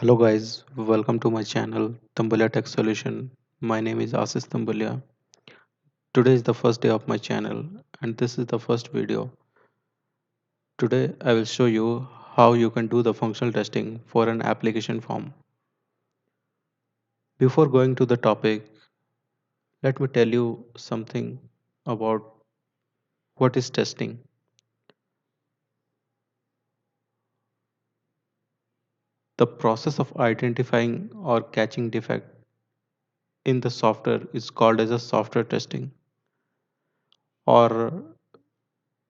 Hello guys, welcome to my channel Tambulia Tech Solution. My name is Asis Tambulia. Today is the first day of my channel and this is the first video. Today I will show you how you can do the functional testing for an application form. Before going to the topic, let me tell you something about what is testing. The process of identifying or catching defect in the software is called as a software testing, or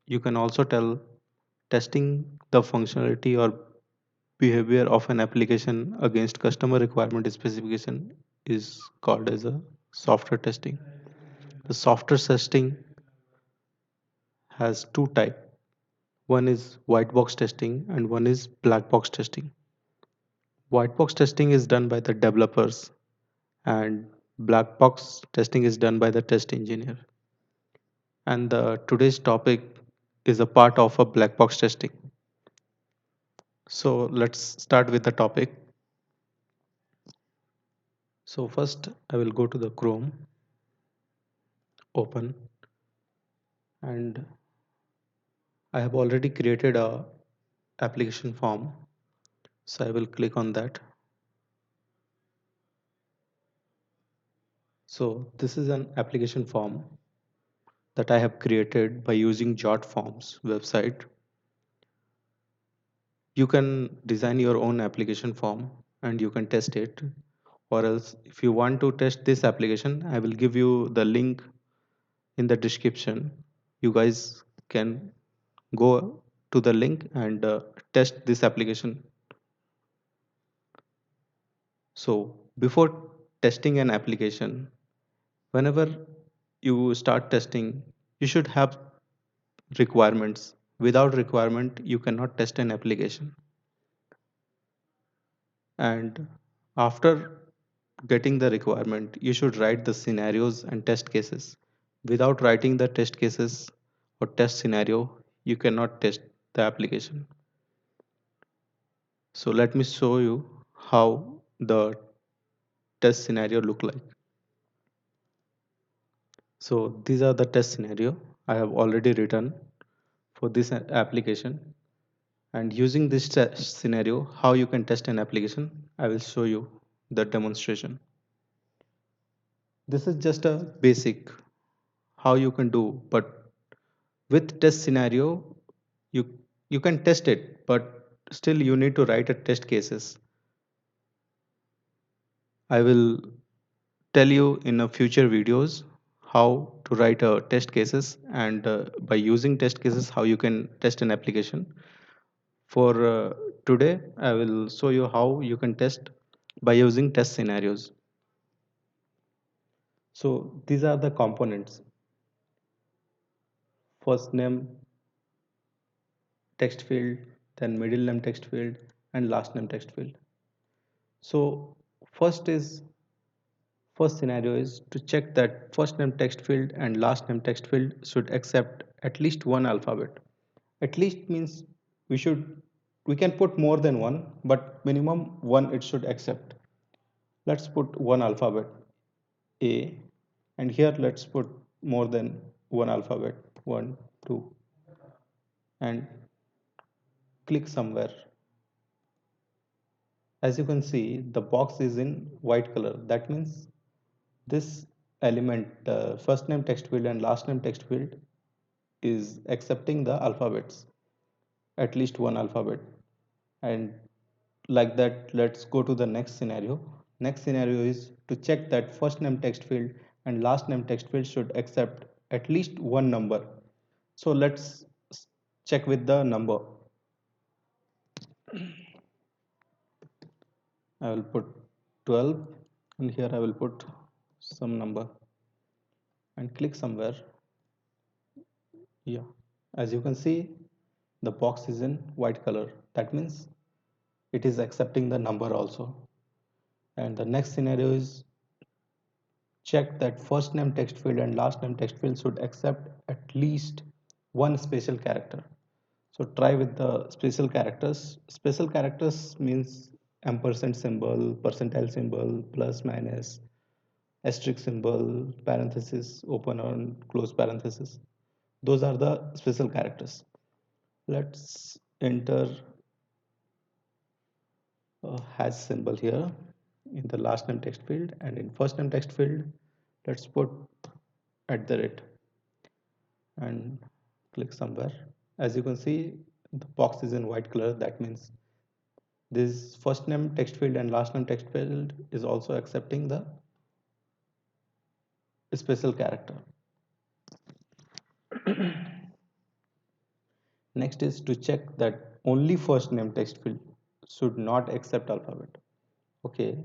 you can also tell testing the functionality or behavior of an application against customer requirement specification is called as a software testing. The software testing has two types. One is white box testing and one is black box testing. White box testing is done by the developers and black box testing is done by the test engineer. And today's topic is a part of a black box testing. So let's start with the topic. So first I will go to the Chrome, open, and I have already created a application form. So I will click on that. So this is an application form that I have created by using JotForms website. You can design your own application form and you can test it. Or else if you want to test this application, I will give you the link in the description. You guys can go to the link and test this application. So before testing an application, whenever you start testing, you should have requirements. Without requirement, you cannot test an application. And after getting the requirement, you should write the scenarios and test cases. Without writing the test cases or test scenario, you cannot test the application. So let me show you how the test scenario look like. So these are the test scenario I have already written for this application. And using this scenario, how you can test an application, I will show you the demonstration. This is just a basic how you can do, but with test scenario, you you can test it, but still you need to write a test cases. I will tell you in a future videos how to write a test cases and by using test cases how you can test an application. For today, I will show you how you can test by using test scenarios. So these are the components: first name text field, then middle name text field, and last name text field. So first scenario is to check that first name text field and last name text field should accept at least one alphabet. At least means we can put more than one, but minimum one it should accept. Let's put one alphabet A, and here let's put more than one alphabet, one, two, and click somewhere. As you can see, the box is in white color. That means this element, first name text field and last name text field, is accepting the alphabets, at least one alphabet. And like that, let's go to the next scenario. Next scenario is to check that first name text field and last name text field should accept at least one number. So let's check with the number. I will put 12 and here I will put some number and click somewhere. Yeah, as you can see, the box is in white color. That means it is accepting the number also. And the next scenario is check that first name text field and last name text field should accept at least one special character. So try with the special characters. Special characters means ampersand symbol, percentile symbol, plus minus, asterisk symbol, parenthesis, open and close parenthesis. Those are the special characters. Let's enter a hash symbol here in the last name text field, and in first name text field let's put at the rate and click somewhere. As you can see, the box is in white color. That means this first name text field and last name text field is also accepting the special character. Next is to check that only first name text field should not accept alphabet. Okay,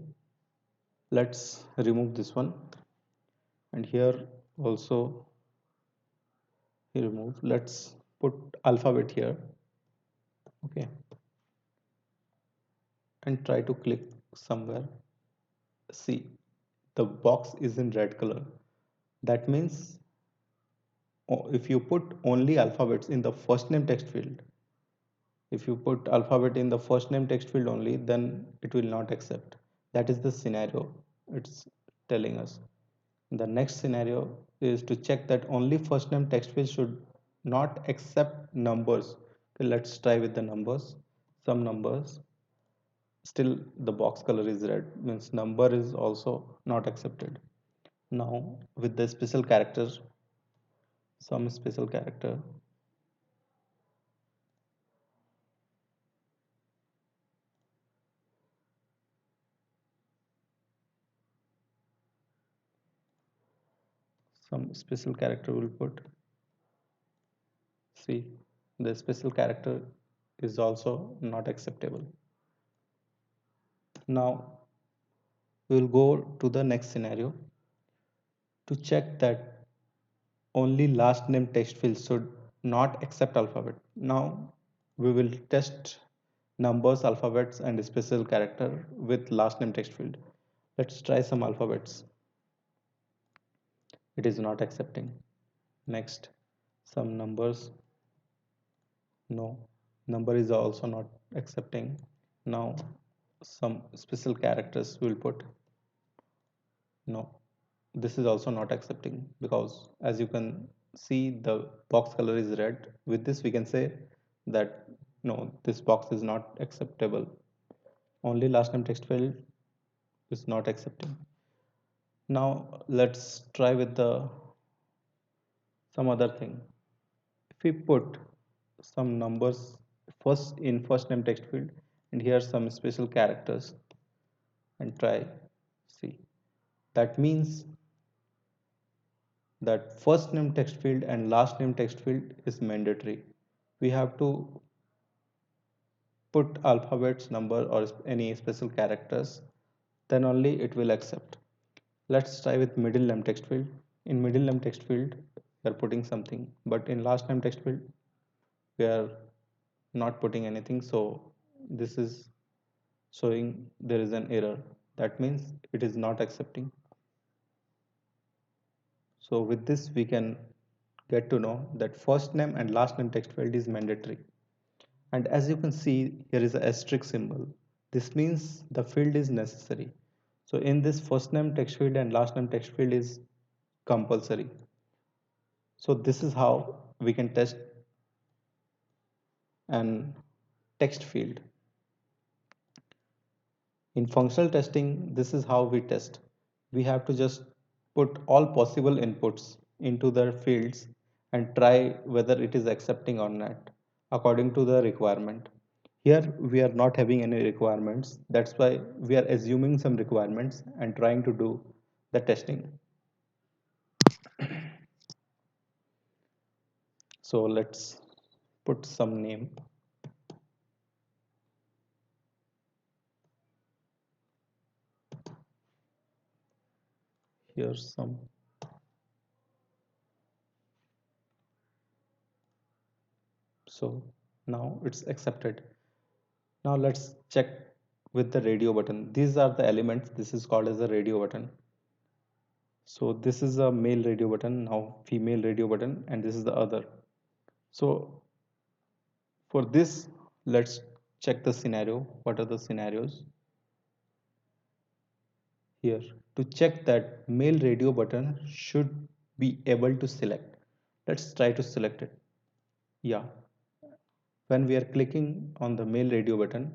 let's remove this one, and here also remove. Let's put alphabet here. Okay, and try to click somewhere. See, the box is in red color. That means if you put only alphabets in the first name text field, if you put alphabet in the first name text field only, then it will not accept. That is the scenario it's telling us. The next scenario is to check that only first name text field should not accept numbers. Okay, let's try with the numbers. Some numbers, still the box color is red, means number is also not accepted. Now with the special characters, some special character, some special character will put. See, the special character is also not acceptable. Now we will go to the next scenario to check that only last name text field should not accept alphabet. Now we will test numbers, alphabets, and special character with last name text field. Let's try some alphabets. It is not accepting. Next, some numbers. No, number is also not accepting. Now some special characters will put. No, this is also not accepting, because as you can see the box color is red. With this we can say that no, this box is not acceptable. Only last name text field is not accepting. Now let's try with the some other thing. If we put some numbers first in first name text field, and here some special characters, and try, see, that means that first name text field and last name text field is mandatory. We have to put alphabets, number, or any special characters, then only it will accept. Let's try with middle name text field. In middle name text field we are putting something, but in last name text field we are not putting anything, so this is showing there is an error. That means it is not accepting. So with this we can get to know that first name and last name text field is mandatory. And as you can see, here is a asterisk symbol. This means the field is necessary. So in this first name text field and last name text field is compulsory. So this is how we can test an text field. In functional testing, this is how we test. We have to just put all possible inputs into the fields and try whether it is accepting or not according to the requirement. Here we are not having any requirements. That's why we are assuming some requirements and trying to do the testing. So let's put some name. Here's some. So now it's accepted. Now let's check with the radio button. These are the elements. This is called as a radio button. So this is a male radio button, now female radio button, and this is the other. So for this, let's check the scenario. What are the scenarios? here to check that mail radio button should be able to select. Let's try to select it. Yeah, when we are clicking on the mail radio button,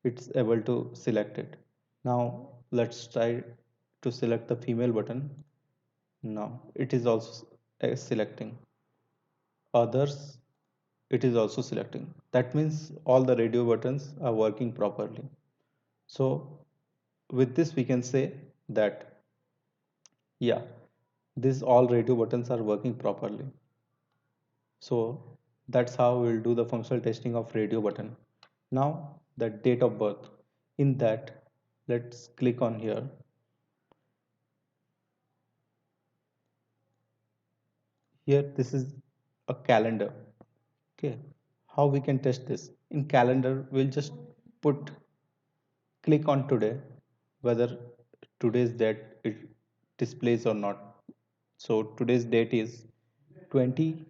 it's able to select it. Now let's try to select the female button. Now it is also selecting. Others, it is also selecting. That means all the radio buttons are working properly. So with this we can say that yeah, these all radio buttons are working properly. So that's how we'll do the functional testing of radio button. Now the date of birth. In that, let's click on here. Here this is a calendar. Okay. How we can test this? In calendar, we'll just put click on today, whether today's date it displays or not. So today's date is 24th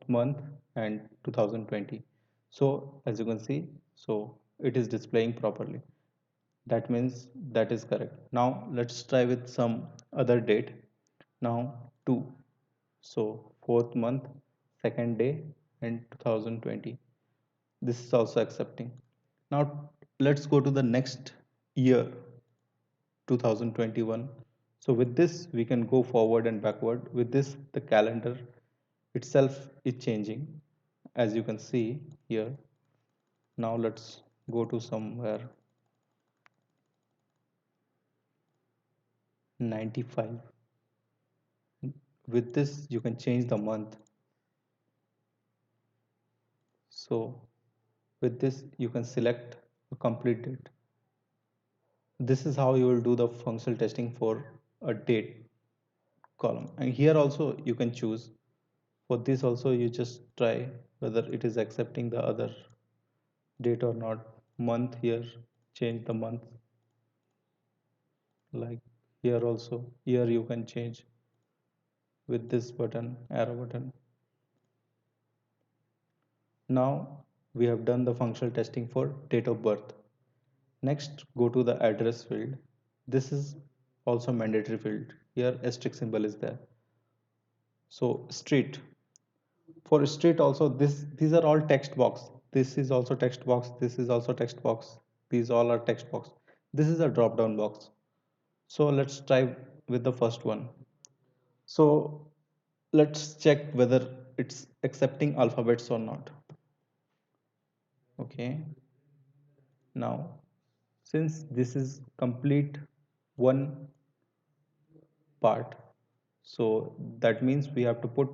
month and 2020. So as you can see, so it is displaying properly. That means that is correct. Now let's try with some other date. Now 2. So fourth month, second day and 2020. This is also accepting. Now let's go to the next year, 2021. So with this we can go forward and backward. With this the calendar itself is changing, as you can see here. Now let's go to somewhere 95. With this you can change the month. So with this you can select a complete date. This is how you will do the functional testing for a date column. And here also you can choose. For this also you just try whether it is accepting the other date or not. Month here, change the month. Like here also, here you can change with this button, arrow button. Now we have done the functional testing for date of birth. Next, go to the address field. This is also mandatory field. Here asterisk symbol is there. So street. For street also, these are all text box. This is also text box. This is also text box. These all are text box. This is a drop down box. So let's try with the first one. So let's check whether it's accepting alphabets or not. Okay. Now, since this is complete one part, so that means we have to put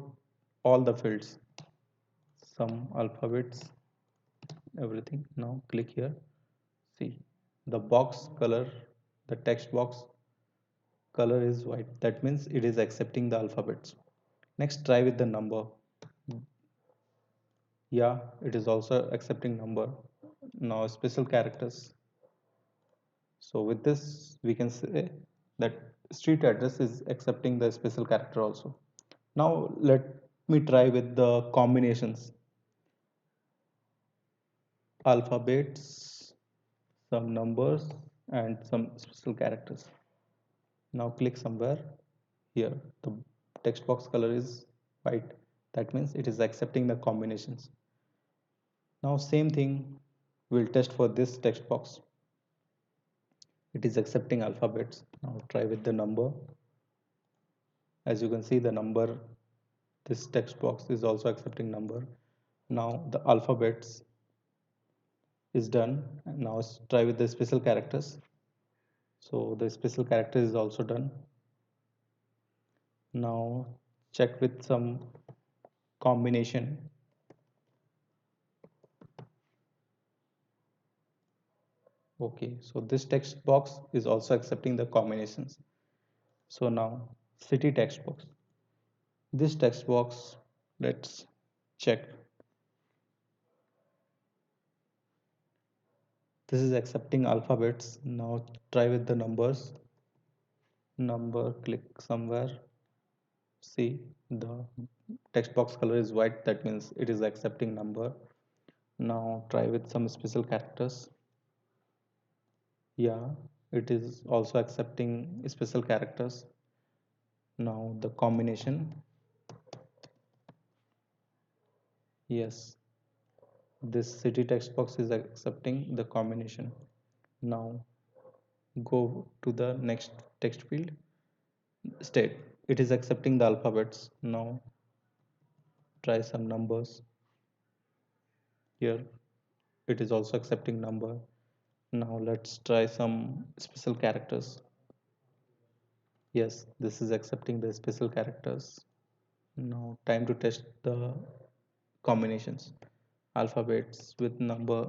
all the fields, some alphabets, everything. Now click here. See, the box color, the text box color is white. That means it is accepting the alphabets. Next, try with the number. Yeah, it is also accepting number. Now, special characters. So with this, we can say that street address is accepting the special character also. Now, let me try with the combinations. Alphabets, some numbers, and some special characters. Now click somewhere here. The text box color is white. That means it is accepting the combinations. Now same thing we'll test for this text box. It is accepting alphabets. Now try with the number. As you can see the number, this text box is also accepting number. Now the alphabets is done. Now let's try with the special characters. So the special character is also done. Now check with some combination. Okay, so this text box is also accepting the combinations. So now city text box. This text box, let's check. This is accepting alphabets. Now try with the numbers. Number, click somewhere. See, the text box color is white. That means it is accepting number. Now try with some special characters. Yeah, it is also accepting special characters. Now the combination, yes, this city text box is accepting the combination. Now go to the next text field, state. It is accepting the alphabets. Now try some numbers. Here it is also accepting number. Now let's try some special characters. Yes, this is accepting the special characters. Now time to test the combinations. Alphabets with number,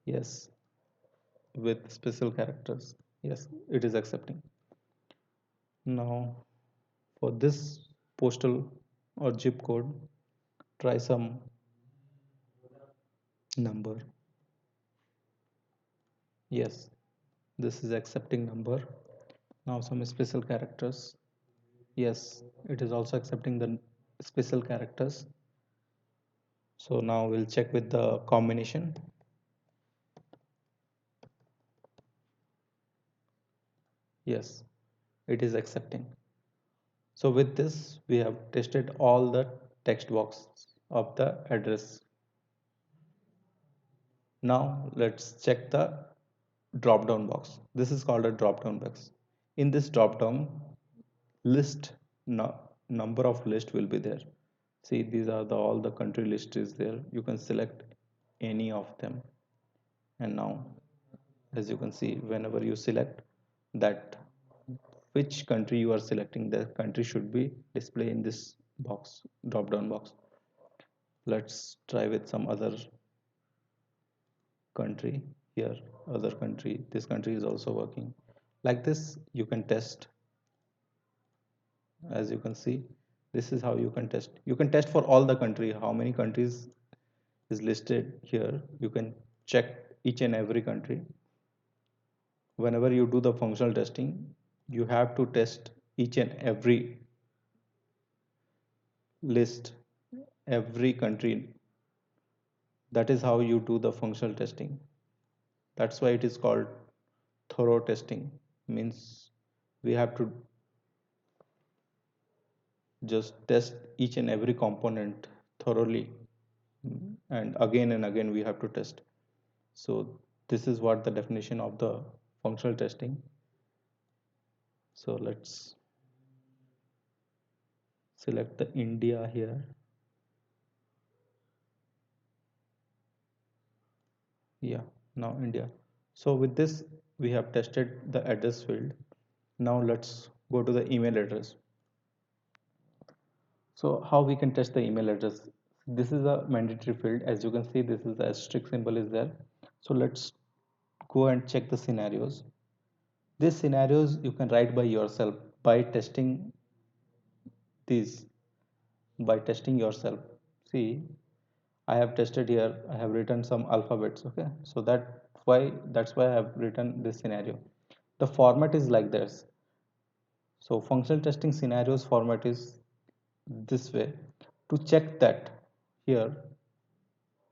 yes, with special characters. Yes, it is accepting. Now for this postal or zip code, try some number. Yes, this is accepting number. Now some special characters. Yes, it is also accepting the special characters. So now we'll check with the combination. Yes, it is accepting. So with this, we have tested all the text box of the address. Now let's check the drop down box. This is called a drop down box. In this drop down, list no, number of list will be there. See, these are the all the country list is there. You can select any of them. And now, as you can see, whenever you select that which country you are selecting, the country should be displayed in this box, drop down box. Let's try with some other country here, other country. This country is also working. Like this, you can test. As you can see, this is how you can test. You can test for all the country, how many countries is listed here. You can check each and every country. Whenever you do the functional testing, you have to test each and every list, every country. That is how you do the functional testing. That's why it is called thorough testing. Means we have to just test each and every component thoroughly, and again we have to test. So this is what the definition of the functional testing. So let's select the India here. Yeah, now India. So with this, we have tested the address field. Now let's go to the email address. So how we can test the email address? This is a mandatory field. As you can see, this is the asterisk symbol is there. So let's go and check the scenarios. These scenarios you can write by yourself by testing these, by testing yourself. See, I have tested here, I have written some alphabets, okay? So that's why I have written this scenario. The format is like this. So functional testing scenarios format is this way. To check that, here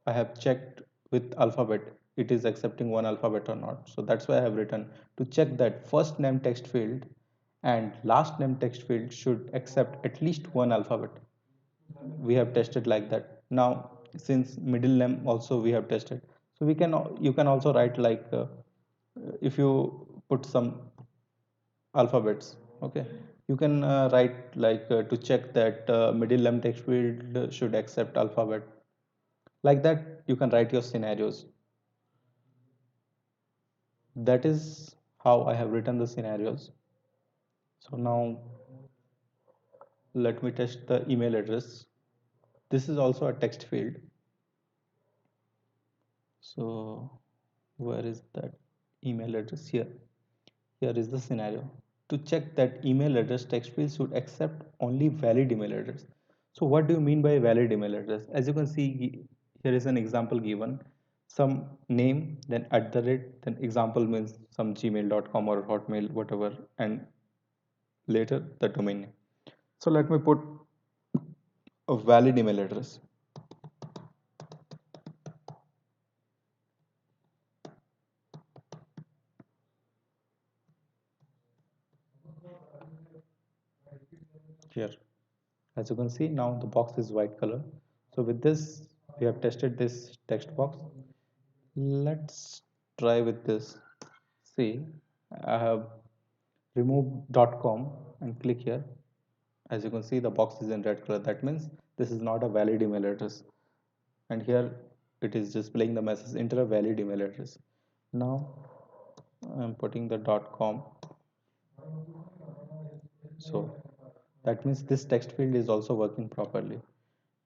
I have checked with alphabet, it is accepting one alphabet or not. So that's why I have written to check that first name text field and last name text field should accept at least one alphabet. We have tested like that. Now since middle name also we have tested, so we can, you can also write like if you put some alphabets, okay, you can write like to check that middle name text field should accept alphabet. Like that you can write your scenarios. That is how I have written the scenarios. So now let me test the email address. This is also a text field. So where is that email address? Here. Here is the scenario. To check that email address, text field should accept only valid email address. So what do you mean by valid email address? As you can see, here is an example given. Some name, then at the rate, then example means some gmail.com or hotmail, whatever, and later the domain name. So let me put a valid email address. here. As you can see, now the box is white color. So with this, we have tested this text box. Let's try with this. See, I have removed .com and click here. As you can see, the box is in red color. That means this is not a valid email address. And here it is displaying the message, enter a valid email address. Now I'm putting the .com. So that means this text field is also working properly.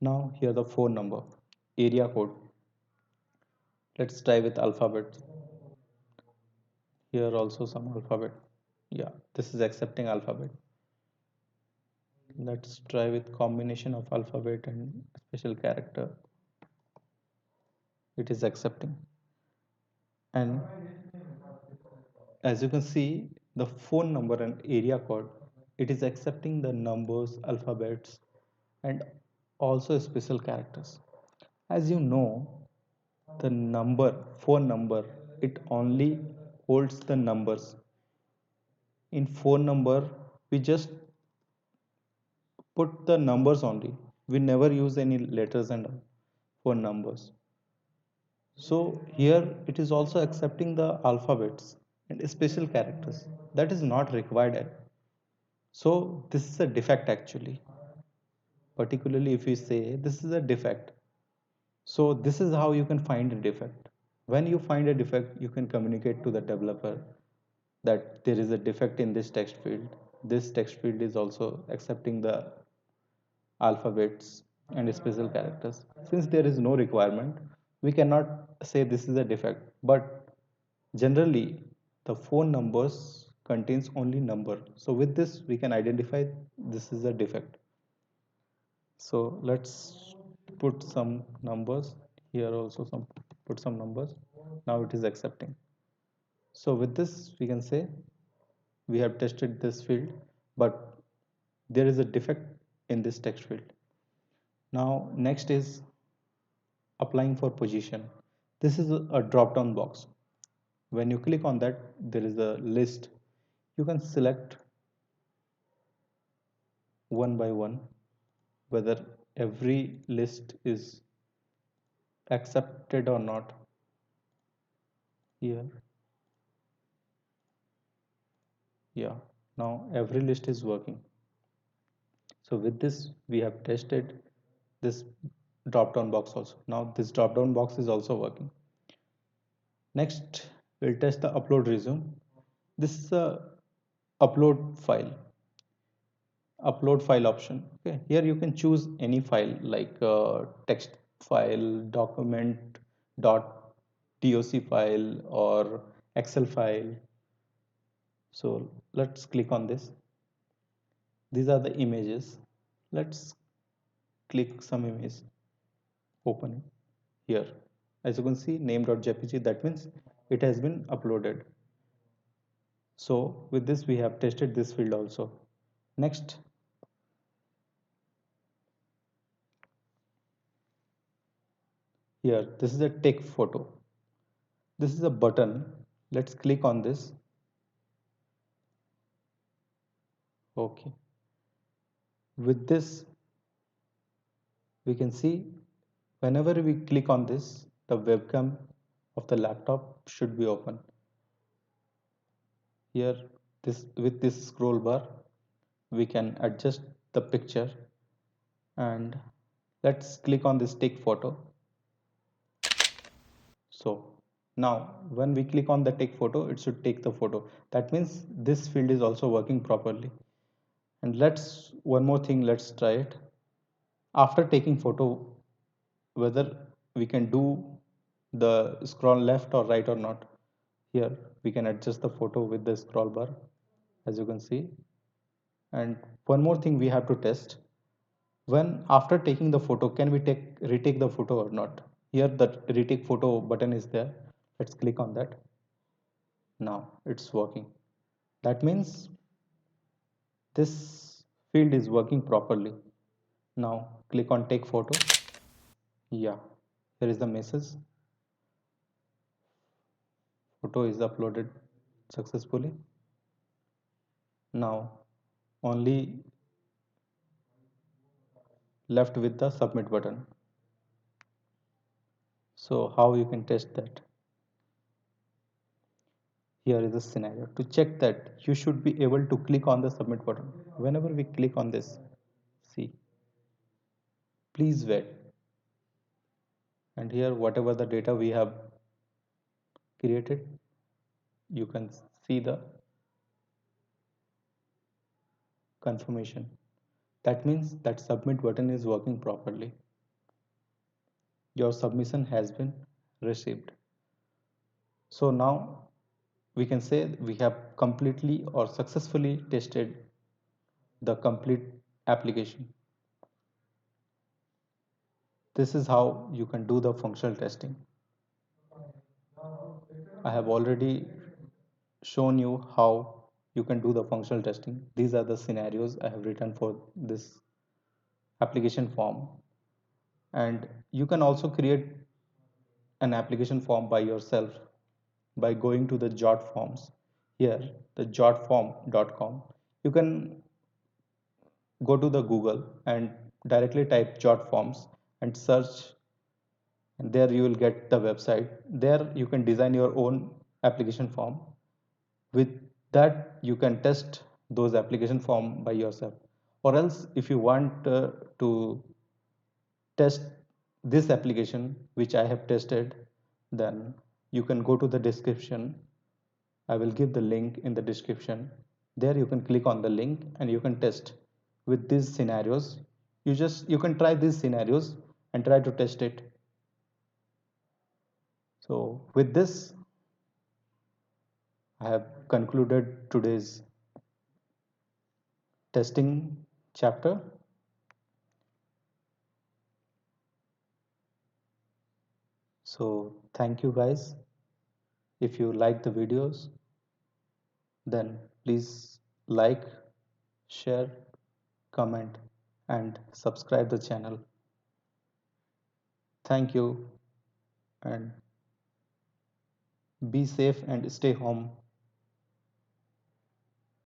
Now here the phone number, area code. Let's try with alphabet. Here also some alphabet. Yeah, this is accepting alphabet. Let's try with combination of alphabet and special character. It is accepting. And as you can see, the phone number and area code, it is accepting the numbers, alphabets, and also special characters. As you know, the number, phone number, it only holds the numbers. In phone number, we just put the numbers only. We never use any letters and phone numbers. So here it is also accepting the alphabets and special characters. That is not required. So this is a defect actually. Particularly if we say this is a defect. So this is how you can find a defect. When you find a defect, you can communicate to the developer that there is a defect in this text field. This text field is also accepting the alphabets and special characters. Since there is no requirement, we cannot say this is a defect. But generally, the phone numbers contains only number. So with this, we can identify this is a defect. So let's put some numbers here also some put some numbers. Now it is accepting. So with this, we can say we have tested this field, but there is a defect in this text field. Now next is applying for position. This is a drop down box. When you click on that, there is a list. You can select one by one whether every list is accepted or not. Here, yeah, now every list is working. So with this, we have tested this drop down box also. Now this drop down box is also working. Next, we'll test the upload resume. This is a upload file option. Okay, here you can choose any file like text file, document dot doc file, or excel file. So let's click on this. These are the images. Let's click some image, open it here. As you can see, name.jpg, that means it has been uploaded. So with this, we have tested this field also. Next, here, this is a take photo. This is a button. Let's click on this. Okay. With this, we can see whenever we click on this, the webcam of the laptop should be open. Here, this with this scroll bar, we can adjust the picture, and let's click on this take photo. So now when we click on the take photo, it should take the photo. That means this field is also working properly. And let's one more thing, let's try it. After taking photo, whether we can do the scroll left or right or not. Here we can adjust the photo with the scroll bar, as you can see. And one more thing we have to test, when after taking the photo, can we retake the photo or not? Here the retake photo button is there. Let's click on that. Now it's working. That means this field is working properly. Now click on take photo. Yeah, here is the message. Photo is uploaded successfully. Now only left with the submit button. So how you can test that? Here is a scenario. To check that, you should be able to click on the submit button. Whenever we click on this, see, please wait. And here, whatever the data we have created, you can see the confirmation. That means that submit button is working properly. Your submission has been received. So now we can say we have completely or successfully tested the complete application. This is how you can do the functional testing. I have already shown you how you can do the functional testing. These are the scenarios I have written for this application form. And you can also create an application form by yourself by going to the Jot forms. Here, the jotform.com. You can go to the Google and directly type Jot forms and search, and there you will get the website. There you can design your own application form. With that, you can test those application form by yourself. Or else, if you want to test this application which I have tested, then you can go to the description. I will give the link in the description. There you can click on the link and you can test with these scenarios. You can try these scenarios and try to test it. So with this, I have concluded today's testing chapter. So thank you guys. If you like the videos, then please like, share, comment, and subscribe the channel. Thank you and be safe and stay home.